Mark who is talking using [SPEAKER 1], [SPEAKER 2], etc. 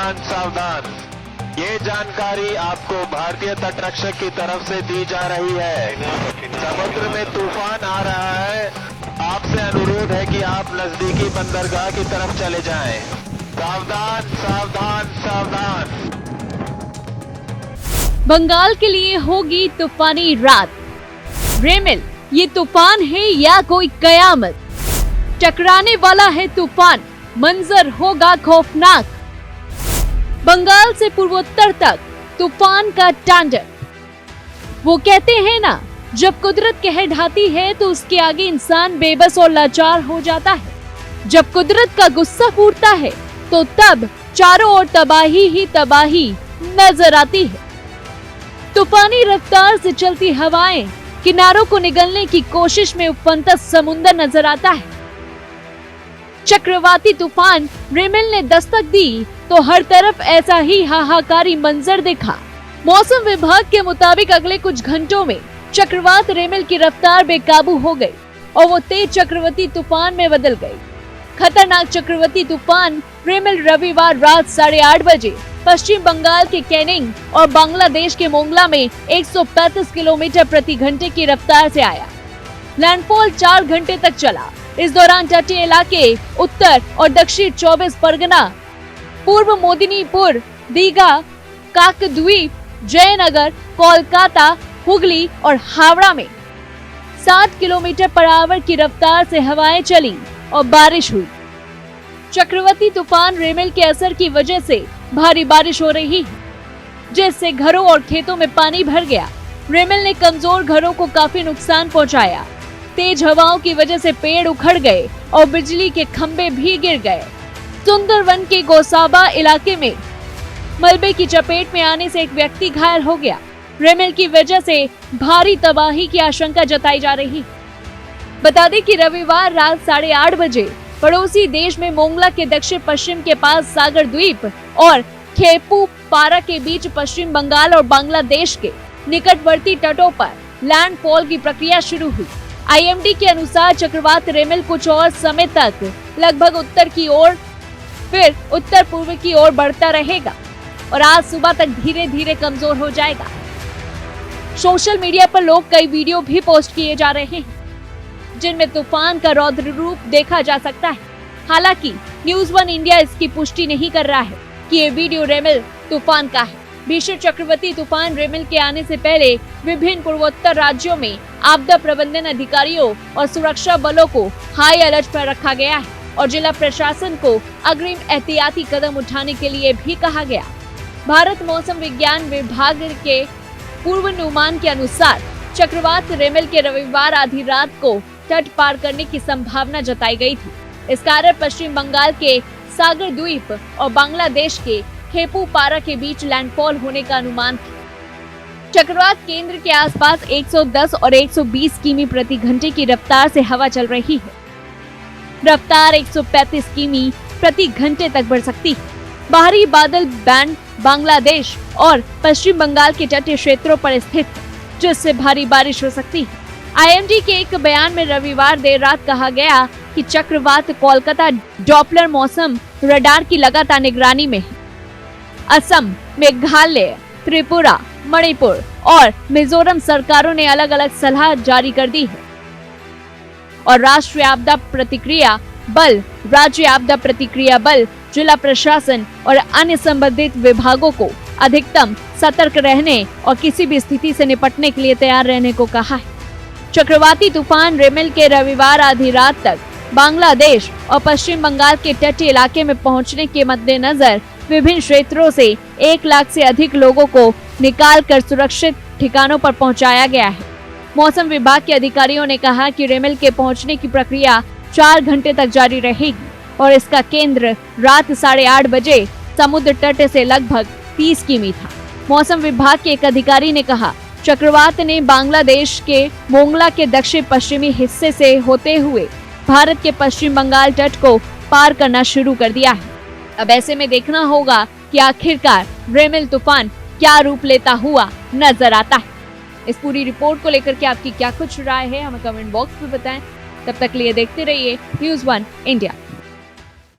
[SPEAKER 1] सावधान सावधान। ये जानकारी आपको भारतीय तटरक्षक की तरफ से दी जा रही है। समुद्र में तूफान आ रहा है। आपसे अनुरोध है कि आप नजदीकी बंदरगाह की तरफ चले जाएं। सावधान सावधान सावधान।
[SPEAKER 2] बंगाल के लिए होगी तूफानी रात। रेमेल, ये तूफान है या कोई कयामत? टकराने वाला है तूफान, मंजर होगा खौफनाक। बंगाल से पूर्वोत्तर तक तूफान का तांडव। वो कहते हैं ना, जब कुदरत कहर ढाती है तो उसके आगे इंसान बेबस और लाचार हो जाता है। जब कुदरत का गुस्सा फूटता है तो तब चारों ओर तबाही ही तबाही नजर आती है। तूफानी रफ्तार से चलती हवाएं किनारों को निगलने की कोशिश में उफनता समुंदर नजर आता है। चक्रवाती तूफान रेमेल ने दस्तक दी तो हर तरफ ऐसा ही हाहाकारी मंजर दिखा। मौसम विभाग के मुताबिक अगले कुछ घंटों में चक्रवात रेमेल की रफ्तार बेकाबू हो गई और वो तेज चक्रवाती तूफान में बदल गई। खतरनाक चक्रवाती तूफान रेमेल रविवार रात 8:30 बजे पश्चिम बंगाल के कैनिंग और बांग्लादेश के मोंगला में 135 किलोमीटर प्रति घंटे की रफ्तार से आया। लैंडफॉल 4 घंटे तक चला। इस दौरान तटीय इलाके उत्तर और दक्षिण 24 परगना, पूर्व मोदिनीपुर, दीघा, काकद्वीप, जयनगर, कोलकाता, हुगली और हावड़ा में 60 किलोमीटर पर आवर की रफ्तार से हवाएं चली और बारिश हुई। चक्रवाती तूफान रेमेल के असर की वजह से भारी बारिश हो रही है, जिससे घरों और खेतों में पानी भर गया। रेमेल ने कमजोर घरों को काफी नुकसान पहुंचाया। तेज हवाओं की वजह से पेड़ उखड़ गए और बिजली के खंभे भी गिर गए। सुंदरवन के गोसाबा इलाके में मलबे की चपेट में आने से एक व्यक्ति घायल हो गया। रेमेल की वजह से भारी तबाही की आशंका जताई जा रही। बता दें कि रविवार रात 8:30 बजे पड़ोसी देश में मोंगला के दक्षिण पश्चिम के पास सागर द्वीप और खेपू पारा के बीच पश्चिम बंगाल और बांग्लादेश के निकटवर्ती तटों पर लैंडफॉल की प्रक्रिया शुरू हुई। आईएमडी के अनुसार चक्रवात रेमेल कुछ और समय तक लगभग उत्तर की ओर फिर उत्तर पूर्व की ओर बढ़ता रहेगा और आज सुबह तक धीरे धीरे कमजोर हो जाएगा। सोशल मीडिया पर लोग कई वीडियो भी पोस्ट किए जा रहे हैं जिनमें तूफान का रौद्र रूप देखा जा सकता है। हालांकि न्यूज़ 1 इंडिया इसकी पुष्टि नहीं कर रहा है कि ये वीडियो रेमेल तूफान का है। भीषण चक्रवाती तूफान रेमेल के आने से पहले विभिन्न पूर्वोत्तर राज्यों में आपदा प्रबंधन अधिकारियों और सुरक्षा बलों को हाई अलर्ट पर रखा गया है और जिला प्रशासन को अग्रिम एहतियाती कदम उठाने के लिए भी कहा गया। भारत मौसम विज्ञान विभाग के पूर्वानुमान के अनुसार चक्रवात रेमेल के रविवार आधी रात को तट पार करने की संभावना जताई गई थी। इस कारण पश्चिम बंगाल के सागर द्वीप और बांग्लादेश के खेपू पारा के बीच लैंडफॉल होने का अनुमान था। चक्रवात केंद्र के आसपास 110 और 120 किमी प्रति घंटे की रफ्तार से हवा चल रही है। रफ्तार 135 किमी प्रति घंटे तक बढ़ सकती है। बाहरी बादल बैंड बांग्लादेश और पश्चिम बंगाल के तटीय क्षेत्रों पर स्थित है, जिससे भारी बारिश हो सकती है। आईएमडी के एक बयान में रविवार देर रात कहा गया कि चक्रवात कोलकाता डॉपलर मौसम रडार की लगातार निगरानी में है। असम, मेघालय, त्रिपुरा, मणिपुर और मिजोरम सरकारों ने अलग अलग सलाह जारी कर दी है और राष्ट्रीय आपदा प्रतिक्रिया बल, राज्य आपदा प्रतिक्रिया बल, जिला प्रशासन और अन्य संबंधित विभागों को अधिकतम सतर्क रहने और किसी भी स्थिति से निपटने के लिए तैयार रहने को कहा है। चक्रवाती तूफान रेमेल के रविवार आधी रात तक बांग्लादेश और पश्चिम बंगाल के तटीय इलाके में पहुंचने के मद्देनजर विभिन्न क्षेत्रों से 1 लाख से अधिक लोगों को निकालकर सुरक्षित ठिकानों पर पहुंचाया गया है। मौसम विभाग के अधिकारियों ने कहा कि रेमेल के पहुंचने की प्रक्रिया 4 घंटे तक जारी रहेगी और इसका केंद्र रात 8:30 बजे समुद्र तट से लगभग 30 किमी था। मौसम विभाग के एक अधिकारी ने कहा, चक्रवात ने बांग्लादेश के मोंगला के दक्षिण पश्चिमी हिस्से से होते हुए भारत के पश्चिम बंगाल तट को पार करना शुरू कर दिया है। अब ऐसे में देखना होगा कि आखिरकार रेमेल तूफान क्या रूप लेता हुआ नजर आता है। इस पूरी रिपोर्ट को लेकर के आपकी क्या कुछ राय है, हमें कमेंट बॉक्स में बताएं। तब तक लिए देखते रहिए न्यूज़ 1 इंडिया।